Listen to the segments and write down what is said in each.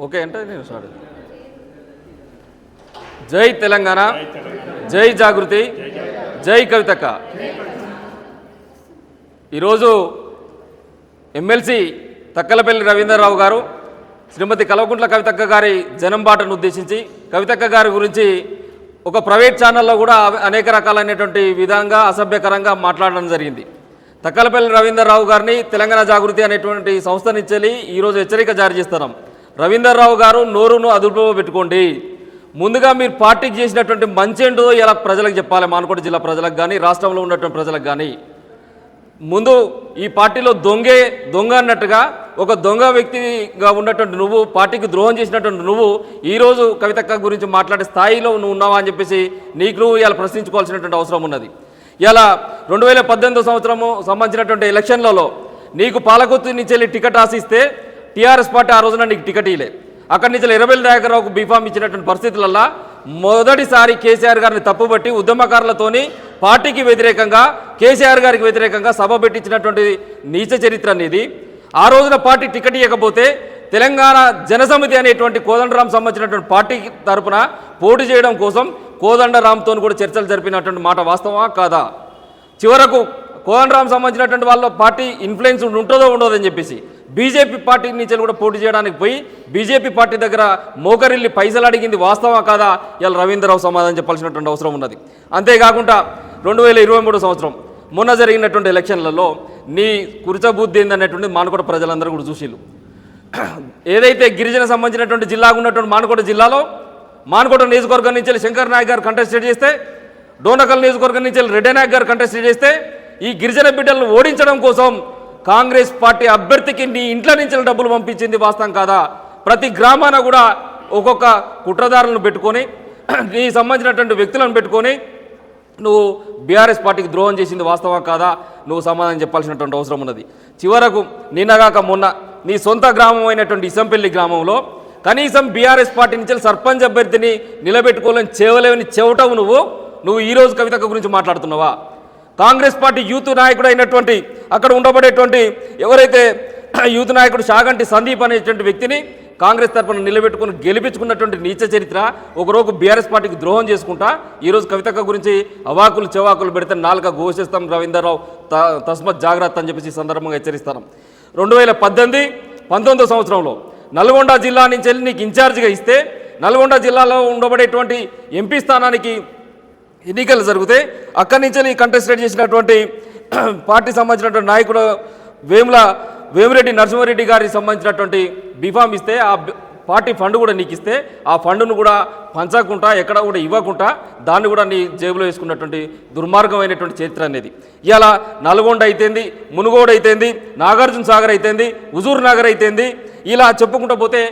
Okay అంటే నేను start. జై తెలంగాణ, జై జాగృతి, జై కవితక్క. ఈరోజు ఎమ్మెల్సీ తక్కలపల్లి రవీంద్రరావు గారు శ్రీమతి కల్వకుంట్ల కవితక్క గారి జనంబాటను ఉద్దేశించి కవితక్క గారి గురించి ఒక ప్రైవేట్ ఛానల్లో కూడా అనేక రకాలైనటువంటి విధంగా అసభ్యకరంగా మాట్లాడడం జరిగింది. తక్కలపల్లి రవీంద్రరావు గారిని తెలంగాణ జాగృతి అనేటువంటి సంస్థ నుంచి ఈరోజు హెచ్చరిక జారీ చేస్తున్నాం. రవీంద్రరావు గారు నోరును అదుపులో పెట్టుకోండి. ముందుగా మీరు పార్టీకి చేసినటువంటి మంచి ఏంటో ఇలా ప్రజలకు చెప్పాలి, మానకోట జిల్లా ప్రజలకు కానీ రాష్ట్రంలో ఉన్నటువంటి ప్రజలకు కానీ. ముందు ఈ పార్టీలో దొంగ అన్నట్టుగా ఒక దొంగ వ్యక్తిగా ఉన్నటువంటి నువ్వు, పార్టీకి ద్రోహం చేసినటువంటి నువ్వు ఈరోజు కవితక్క గురించి మాట్లాడే స్థాయిలో నువ్వు ఉన్నావా అని చెప్పేసి నీకు నువ్వు ఇలా ప్రశ్నించుకోవాల్సినటువంటి అవసరం ఉన్నది. ఇలా 2018 సంవత్సరము సంబంధించినటువంటి ఎలక్షన్లలో నీకు పాలకొత్తు నుంచి వెళ్ళి టికెట్ ఆశిస్తే టీఆర్ఎస్ పార్టీ ఆ రోజున నీకు టికెట్ ఇవ్వలే. అక్కడి నుంచి ఎర్రబెల్లి దయాకర్రావుకు బీఫామ్ ఇచ్చినటువంటి పరిస్థితులలో మొదటిసారి కేసీఆర్ గారిని తప్పుబట్టి ఉద్యమకారులతోని పార్టీకి వ్యతిరేకంగా, కేసీఆర్ గారికి వ్యతిరేకంగా సభ పెట్టించినటువంటి నీచ చరిత్ర అనేది. ఆ రోజున పార్టీ టికెట్ ఇవ్వకపోతే తెలంగాణ జనసమితి అనేటువంటి కోదండరాం సంబంధించినటువంటి పార్టీ తరపున పోటీ చేయడం కోసం కోదండరాంతో కూడా చర్చలు జరిపినటువంటి మాట వాస్తవమా కాదా? చివరకు కోదండరాం సంబంధించినటువంటి వాళ్ళ పార్టీ ఇన్ఫ్లుయెన్స్ ఉంటుందో ఉండదని చెప్పేసి బీజేపీ పార్టీ నుంచి కూడా పోటీ చేయడానికి పోయి బీజేపీ పార్టీ దగ్గర మోకరిల్లి పైసలు అడిగింది వాస్తవమా కాదా? ఇలా రవీంద్రరావు సమాధానం చెప్పాల్సినటువంటి అవసరం ఉన్నది. అంతేకాకుండా 2023 సంవత్సరం మొన్న జరిగినటువంటి ఎలక్షన్లలో నీ కుర్చబుద్ధి ఏందనేటువంటి మానకోట ప్రజలందరూ కూడా చూసిళ్ళు. ఏదైతే గిరిజన సంబంధించినటువంటి జిల్లాగా ఉన్నటువంటి మానకోట జిల్లాలో మానకోట నియోజకవర్గం నుంచి శంకర్ నాయక్ గారు కంటెస్టేట్ చేస్తే, డోనకల్ నియోజకవర్గం నుంచి రెడ్డి నాయక్ గారు కంటెస్టేట్ చేస్తే ఈ గిరిజన బిడ్డలను ఓడించడం కోసం కాంగ్రెస్ పార్టీ అభ్యర్థికి నీ ఇంట్లో నుంచి డబ్బులు పంపించింది వాస్తవం కాదా? ప్రతి గ్రామాన కూడా ఒక్కొక్క కుట్రదారులను పెట్టుకొని నీ సంబంధించినటువంటి వ్యక్తులను పెట్టుకొని నువ్వు బీఆర్ఎస్ పార్టీకి ద్రోహం చేసింది వాస్తవా కాదా? నువ్వు సమాధానం చెప్పాల్సినటువంటి అవసరం ఉన్నది. చివరకు నిన్నగాక మొన్న నీ సొంత గ్రామం అయినటువంటి ఇసంపల్లి గ్రామంలో కనీసం బీఆర్ఎస్ పార్టీ నుంచి సర్పంచ్ అభ్యర్థిని నిలబెట్టుకోవాలని చేయలేవని చెవటవు నువ్వు ఈరోజు కవితక్క గురించి మాట్లాడుతున్నావా? కాంగ్రెస్ పార్టీ యూత్ నాయకుడు అయినటువంటి అక్కడ ఉండబడేటువంటి ఎవరైతే యూత్ నాయకుడు షాగంటి సందీప్ అనేటువంటి వ్యక్తిని కాంగ్రెస్ తరఫున నిలబెట్టుకుని గెలిపించుకున్నటువంటి నీచ చరిత్ర ఒకరోజు బీఆర్ఎస్ పార్టీకి ద్రోహం చేసుకుంటా ఈరోజు కవితక్క గురించి అవాకులు చెవాకులు పెడితే నాలుక ఘోషిస్తాం రవీంద్రరావు, తస్మత్ జాగ్రత్త అని చెప్పేసి సందర్భంగా హెచ్చరిస్తాను. 2018-19 సంవత్సరంలో నల్గొండ జిల్లా నుంచి వెళ్ళి నీకు ఇన్ఛార్జిగా ఇస్తే నల్గొండ జిల్లాలో ఉండబడేటువంటి ఎంపీ స్థానానికి ఎన్నికలు జరిగితే అక్కడి నుంచి కంటెస్టేట్ చేసినటువంటి పార్టీ సంబంధించినటువంటి నాయకుడు వేమిరెడ్డి నరసింహారెడ్డి గారికి సంబంధించినటువంటి బీఫామ్ ఇస్తే ఆ పార్టీ ఫండ్ కూడా నీకు ఇస్తే ఆ ఫండ్ను కూడా పంచకుండా ఎక్కడ కూడా ఇవ్వకుండా దాన్ని కూడా నీ జేబులో వేసుకున్నటువంటి దుర్మార్గమైనటువంటి చరిత్ర అనేది. ఇలా నల్గొండ అయితేంది, మునుగోడు అయితేంది, నాగార్జున సాగర్ అయితేంది, హుజూర్ నగర్ అయితేంది, ఇలా చెప్పుకుంటూ పోతే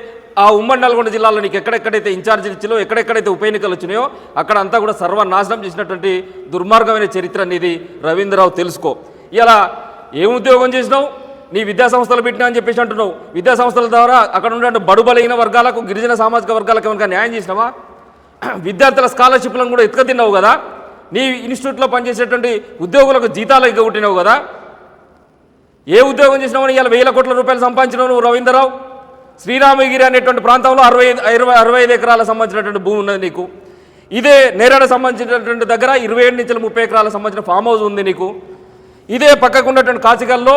ఆ ఉమ్మడి నల్గొండ జిల్లాలో నీకు ఎక్కడెక్కడైతే ఇన్ఛార్జీలు ఇచ్చినో, ఎక్కడెక్కడైతే ఉప ఎన్నికలు వచ్చినాయో అక్కడ అంతా కూడా సర్వనాశనం చేసినటువంటి దుర్మార్గమైన చరిత్ర అనేది రవీంద్రరావు తెలుసుకో. ఇలా ఏం ఉద్యోగం చేసినావు? నీ విద్యాసంస్థలు పెట్టినా అని చెప్పేసి అంటున్నావు. విద్యాసంస్థల ద్వారా అక్కడ ఉన్నటువంటి బడుబలైన వర్గాలకు, గిరిజన సామాజిక వర్గాలకు ఏమైనా న్యాయం చేసినావా? విద్యార్థుల స్కాలర్షిప్లను కూడా ఎత్తుకతిన్నావు కదా. నీ ఇన్స్టిట్యూట్లో పనిచేసేటువంటి ఉద్యోగులకు జీతాలు ఎగ్గొట్టినావు కదా. ఏ ఉద్యోగం చేసినావని ఇలా 1000 కోట్ల రూపాయలు సంపాదించినావు నువ్వు రవీంద్రరావు. శ్రీరామగిరి అనేటువంటి ప్రాంతంలో 65 ఎకరాల సంబంధించినటువంటి భూమి ఉన్నది నీకు. ఇదే నేరేడ సంబంధించినటువంటి దగ్గర 27 నుంచి 30 ఎకరాలకు సంబంధించిన ఫామ్ హౌస్ ఉంది నీకు. ఇదే పక్కకు ఉన్నటువంటి కాచికల్లో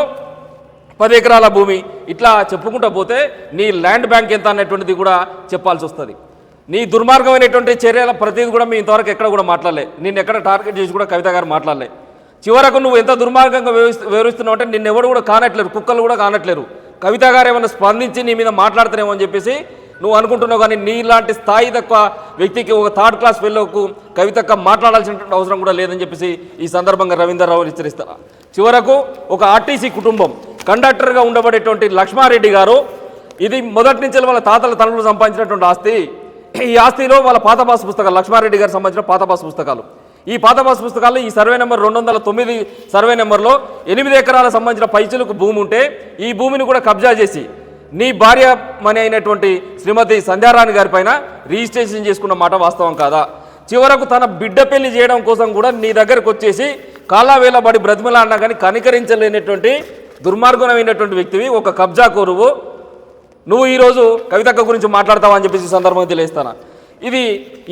10 ఎకరాల భూమి. ఇట్లా చెప్పుకుంటూ పోతే నీ ల్యాండ్ బ్యాంక్ ఎంత అనేటువంటిది కూడా చెప్పాల్సి వస్తుంది. నీ దుర్మార్గమైనటువంటి చర్యల ప్రతిదీ కూడా మీ ఇంతవరకు ఎక్కడ కూడా మాట్లాడలే. నిన్ను ఎక్కడ టార్గెట్ చేసి కూడా కవిత గారు మాట్లాడలే. చివరకు నువ్వు ఎంత దుర్మార్గంగా వివరిస్తున్నావు అంటే నిన్నెవడు కూడా కానట్లేరు, కుక్కలు కూడా కానట్లేరు. కవిత గారు ఏమన్నా స్పందించి నీ మీద మాట్లాడుతున్నామో అని చెప్పేసి నువ్వు అనుకుంటున్నావు. కానీ నీలాంటి స్థాయి తక్కువ వ్యక్తికి ఒక 3rd క్లాస్ ఫెలోకు కవితక్క మాట్లాడాల్సినటువంటి అవసరం కూడా లేదని చెప్పేసి ఈ సందర్భంగా రవీంద్రరావు హెచ్చరిస్తారు. చివరకు ఒక ఆర్టీసీ కుటుంబం కండక్టర్గా ఉండబడేటువంటి లక్ష్మారెడ్డి గారు, ఇది మొదటి నుంచి వాళ్ళ తాతల తల్లులు సంపాదించినటువంటి ఆస్తి. ఈ ఆస్తిలో వాళ్ళ పాత పాస్ పుస్తకాలు, లక్ష్మారెడ్డి గారికి సంబంధించిన పాత పాస్ పుస్తకాలు, ఈ పాత పాస్ పుస్తకాల్లో ఈ సర్వే నెంబర్ 209 సర్వే నెంబర్లో 8 ఎకరాల సంబంధించిన పైచులకు భూమి ఉంటే ఈ భూమిని కూడా కబ్జా చేసి నీ భార్య మని అయినటువంటి శ్రీమతి సంధ్యారాణి గారి పైన రిజిస్ట్రేషన్ చేసుకున్న మాట వాస్తవం కాదా? చివరకు తన బిడ్డ పెళ్లి చేయడం కోసం కూడా నీ దగ్గరకు వచ్చేసి కాలావేళబడి బ్రతిమలాడినా కానీ కనికరించలేనటువంటి దుర్మార్గమైనటువంటి వ్యక్తివి, ఒక కబ్జా కోరువు. నువ్వు ఈరోజు కవితక్క గురించి మాట్లాడతావా అని చెప్పేసి ఈ సందర్భంగా తెలియస్తాను. ఇది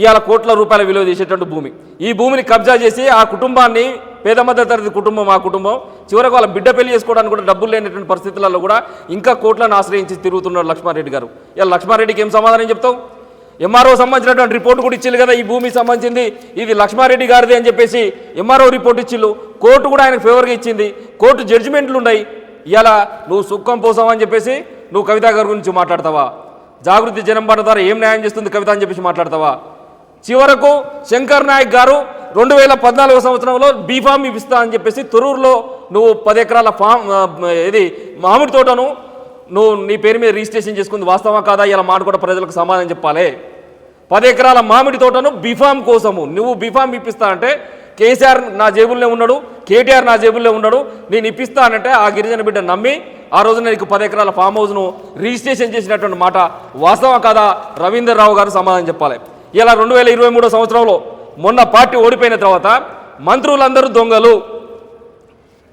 ఇవాళ కోట్ల రూపాయల విలువ చేసేటువంటి భూమి. ఈ భూమిని కబ్జా చేసి ఆ కుటుంబాన్ని, పేద మధ్య తరగతి కుటుంబం, ఆ కుటుంబం చివరకు వాళ్ళ బిడ్డ పెళ్లి చేసుకోవడానికి కూడా డబ్బులు లేనటువంటి పరిస్థితులలో కూడా ఇంకా కోట్లను ఆశ్రయించి తిరుగుతున్నాడు లక్ష్మారెడ్డి గారు. ఇలా లక్ష్మారెడ్డికి ఏం సమాధానం చెప్తావు? ఎంఆర్ఓ సంబంధించినటువంటి రిపోర్ట్ కూడా ఇచ్చిల్లు కదా, ఈ భూమికి సంబంధించింది ఇది లక్ష్మారెడ్డి గారిది అని చెప్పేసి ఎంఆర్ఓ రిపోర్ట్ ఇచ్చిల్లు. కోర్టు కూడా ఆయనకు ఫేవర్గా ఇచ్చింది, కోర్టు జడ్జిమెంట్లు ఉన్నాయి. ఇలా నువ్వు సుఖం పోసావని చెప్పేసి నువ్వు కవిత గారి గురించి మాట్లాడతావా? జాగృతి జనం బాట ద్వారా ఏం న్యాయం చేస్తుంది కవిత అని చెప్పేసి మాట్లాడతావా? చివరకు శంకర్ నాయక్ గారు 2014 సంవత్సరంలో బీఫామ్ ఇప్పిస్తా అని చెప్పేసి తొరూరులో నువ్వు 10 ఎకరాల ఇది మామిడి తోటను నువ్వు నీ పేరు మీద రిజిస్ట్రేషన్ చేసుకుంది వాస్తవా కాదా? ఇలా మాట కూడా ప్రజలకు సమాధానం చెప్పాలి. 10 ఎకరాల మామిడి తోటను బీఫామ్ కోసము నువ్వు బీఫామ్ ఇప్పిస్తా అంటే కేసీఆర్ నా జేబుల్లో ఉన్నాడు, కేటీఆర్ నా జేబుల్లో ఉన్నాడు, నేను ఇప్పిస్తా అనంటే ఆ గిరిజన బిడ్డ నమ్మి ఆ రోజున నీకు 10 ఎకరాల ఫామ్ హౌస్ను రిజిస్ట్రేషన్ చేసినటువంటి మాట వాస్తవం కాదా? రవీందర్ రావు గారు సమాధానం చెప్పాలి. ఇలా 2023 సంవత్సరంలో మొన్న పార్టీ ఓడిపోయిన తర్వాత మంత్రులందరూ దొంగలు,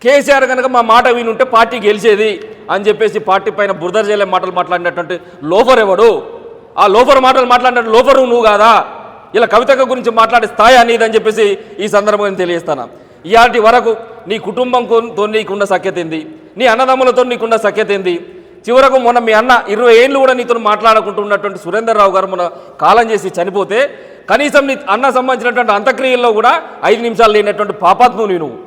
కేసీఆర్ కనుక మా మాట వినుంటే పార్టీ గెలిచేది అని చెప్పేసి పార్టీ పైన బురద జల్లే మాటలు మాట్లాడినటువంటి లోఫర్ ఎవడు? ఆ లోఫర్ మాటలు మాట్లాడినట్టు లోఫరు నువ్వు కాదా? ఇలా కవితక్క గురించి మాట్లాడే స్థాయి అనేది అని చెప్పేసి ఈ సందర్భంగా తెలియజేస్తాను. ఇయాటి వరకు నీ కుటుంబంతో నీకున్న సఖ్యత ఏంది? నీ అన్నదమ్ములతో నీకున్న సఖ్యత ఏంది? చివరకు మొన్న మీ అన్న 20 ఏళ్ళు కూడా నీతో మాట్లాడుకుంటున్నటువంటి సురేందర్ రావు గారు మొన్న కాలం చేసి చనిపోతే కనీసం నీ అన్న సంబంధించినటువంటి అంత్యక్రియల్లో కూడా 5 నిమిషాలు లేనటువంటి పాపాత్ముని నువ్వు.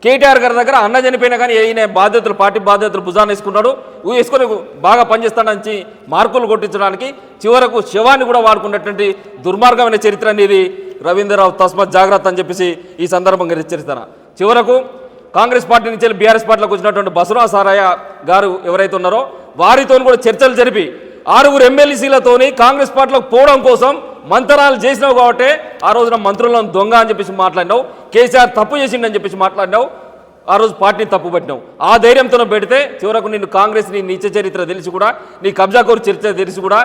కేటీఆర్ గారి దగ్గర అన్న చనిపోయినా కానీ ఈయన బాధ్యతలు, పార్టీ బాధ్యతలు భుజాన్ని వేసుకొని బాగా పనిచేస్తాడని మార్కులు కొట్టించడానికి చివరకు శవాన్ని కూడా వాడుకున్నటువంటి దుర్మార్గమైన చరిత్ర అనేది రవీంద్రరావు తస్మత్ జాగ్రత్త అని చెప్పేసి ఈ సందర్భంగా హెచ్చరిస్తాను. చివరకు కాంగ్రెస్ పార్టీ నుంచి బీఆర్ఎస్ పార్టీలోకి వచ్చినటువంటి బసవరాజ్ సారయ్య గారు ఎవరైతే ఉన్నారో వారితో కూడా చర్చలు జరిపి 6 ఎమ్మెల్సీలతోని కాంగ్రెస్ పార్టీలోకి పోవడం కోసం మంత్రాలు చేసినావు కాబట్టి ఆ రోజున మంత్రులను దొంగ అని చెప్పేసి మాట్లాడినావు, కేసీఆర్ తప్పు చేసిండని చెప్పేసి మాట్లాడినావు, ఆ రోజు పార్టీని తప్పు పట్టినావు. ఆ ధైర్యంతో పెడితే చివరకు నిన్ను కాంగ్రెస్ నీ నీచ చరిత్ర తెలిసి కూడా, నీ కబ్జాకోరు చరిత్ర తెలిసి కూడా,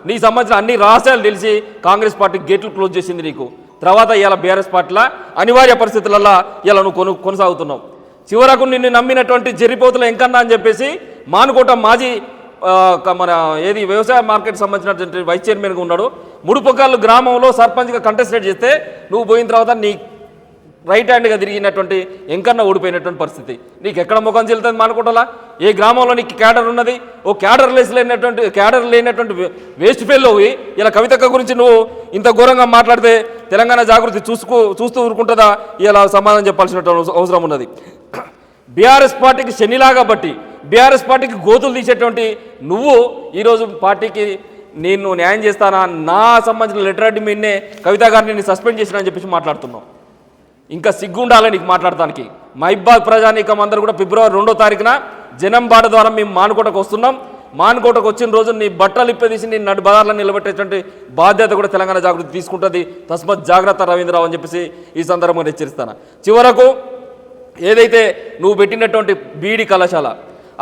నీ సంబంధించిన అన్ని రహస్యాలు తెలిసి కాంగ్రెస్ పార్టీ గేట్లు క్లోజ్ చేసింది నీకు. తర్వాత ఇవాళ బీఆర్ఎస్ పార్టీలో అనివార్య పరిస్థితులలో ఇలా నువ్వు కొనసాగుతున్నావు. చివరకు నిన్ను నమ్మినటువంటి జరిపోతుల ఎంకన్నా అని చెప్పేసి మానుకోట మాజీ మన వ్యవసాయ మార్కెట్ సంబంధించినటువంటి వైస్ చైర్మన్గా ఉన్నాడు. ముడుపొక్కలు గ్రామంలో సర్పంచ్గా కంటెస్టేట్ చేస్తే నువ్వు పోయిన తర్వాత నీ రైట్ హ్యాండ్గా తిరిగినటువంటి ఎంకన్నా ఓడిపోయినటువంటి పరిస్థితి. నీకు ఎక్కడ ముఖం చెల్లుతుంది మానుకోటలా? ఏ గ్రామంలో నీకు క్యాడర్ ఉన్నది? ఓ క్యాడర్ లేనటువంటి వేస్ట్ ఫెయిల్లో ఇలా కవితక్క గురించి నువ్వు ఇంత ఘోరంగా మాట్లాడితే తెలంగాణ జాగృతి చూస్తూ ఊరుకుంటుందా? ఇలా సమాధానం చెప్పాల్సినటువంటి అవసరం ఉన్నది. బీఆర్ఎస్ పార్టీకి శనిలాగా బట్టి బీఆర్ఎస్ పార్టీకి గోతులు తీసేటువంటి నువ్వు ఈరోజు పార్టీకి నేను న్యాయం చేస్తానా, నా సంబంధించిన లెటర్ మీదనే కవిత గారిని నేను సస్పెండ్ చేసినా అని చెప్పేసి మాట్లాడుతున్నావు. ఇంకా సిగ్గుండాలి నీకు మాట్లాడటానికి. మహిబాద్ ప్రజానీకం అందరూ కూడా ఫిబ్రవరి 2వ తారీఖున జనం బాట ద్వారా మేము మానుకోటకు వస్తున్నాం. మానుకోటకు వచ్చిన రోజు నీ బట్టలు ఇప్పదీసి నీ నడు బజార్లను నిలబెట్టేటువంటి బాధ్యత కూడా తెలంగాణ జాగృతి తీసుకుంటుంది. తస్మత్ జాగ్రత్త రవీంద్రరావు అని చెప్పేసి ఈ సందర్భంగా హెచ్చరిస్తాను. చివరకు ఏదైతే నువ్వు పెట్టినటువంటి బీడీ కళాశాల,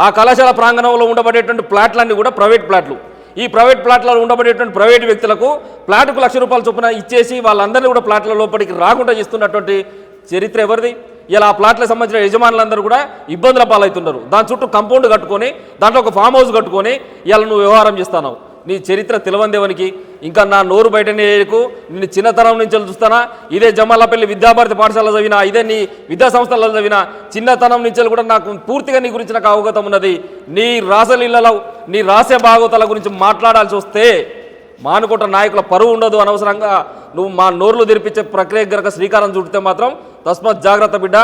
ఆ కళాశాల ప్రాంగణంలో ఉండబడేటువంటి ప్లాట్లన్నీ కూడా ప్రైవేట్ ప్లాట్లు. ఈ ప్రైవేట్ ప్లాట్లలో ఉండబడేటువంటి ప్రైవేట్ వ్యక్తులకు ప్లాట్కు ₹1,00,000 చొప్పున ఇచ్చేసి వాళ్ళందరినీ కూడా ప్లాట్ల లోపలికి రాకుండా చేస్తున్నటువంటి చరిత్ర ఎవరిది? ఇలా ఆ ప్లాట్లకు సంబంధించిన యజమానులందరూ కూడా ఇబ్బందుల పాలవుతున్నారు. దాని చుట్టూ కాంపౌండ్ కట్టుకొని దాంట్లో ఒక ఫామ్ హౌస్ కట్టుకొని ఇలా నువ్వు వ్యవహారం చేస్తున్నావు. నీ చరిత్ర తెలవందేవనికి ఇంకా నా నోరు బయటనే నిన్ను చిన్నతనం నుంచి చూస్తానా. ఇదే జమాలపల్లి విద్యాభారతి పాఠశాల చదివినా, ఇదే నీ విద్యా సంస్థలలో చదివినా, చిన్నతనం నుంచి కూడా నాకు పూర్తిగా నీ గురించి నాకు అవగతం ఉన్నది. నీ రాసలీలలో నీ రహస్య భాగవతాల గురించి మాట్లాడాల్సి వస్తే మానుకోట నాయకుల పరువు ఉండదు. అనవసరంగా నువ్వు మా నోర్లు తెరిపించే ప్రక్రియ గనక శ్రీకారం చుడితే మాత్రం తస్మత్ జాగ్రత్త బిడ్డ,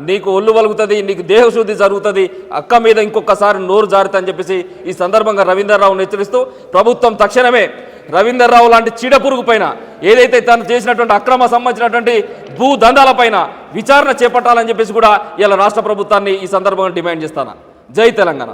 నీకు ఒళ్ళు వలుగుతుంది, నీకు దేహశుద్ధి జరుగుతుంది. అక్క మీద ఇంకొకసారి నోరు జారుతా అని చెప్పేసి ఈ సందర్భంగా రవీంద్రరావును హెచ్చరిస్తూ ప్రభుత్వం తక్షణమే రవీంద్రరావు లాంటి చీడపురుగు పైన ఏదైతే తను చేసినటువంటి అక్రమ సంబంధించినటువంటి భూదందాల పైన విచారణ చేపట్టాలని చెప్పేసి కూడా ఇలా రాష్ట్ర ప్రభుత్వాన్ని ఈ సందర్భంగా డిమాండ్ చేస్తాను. జై తెలంగాణ.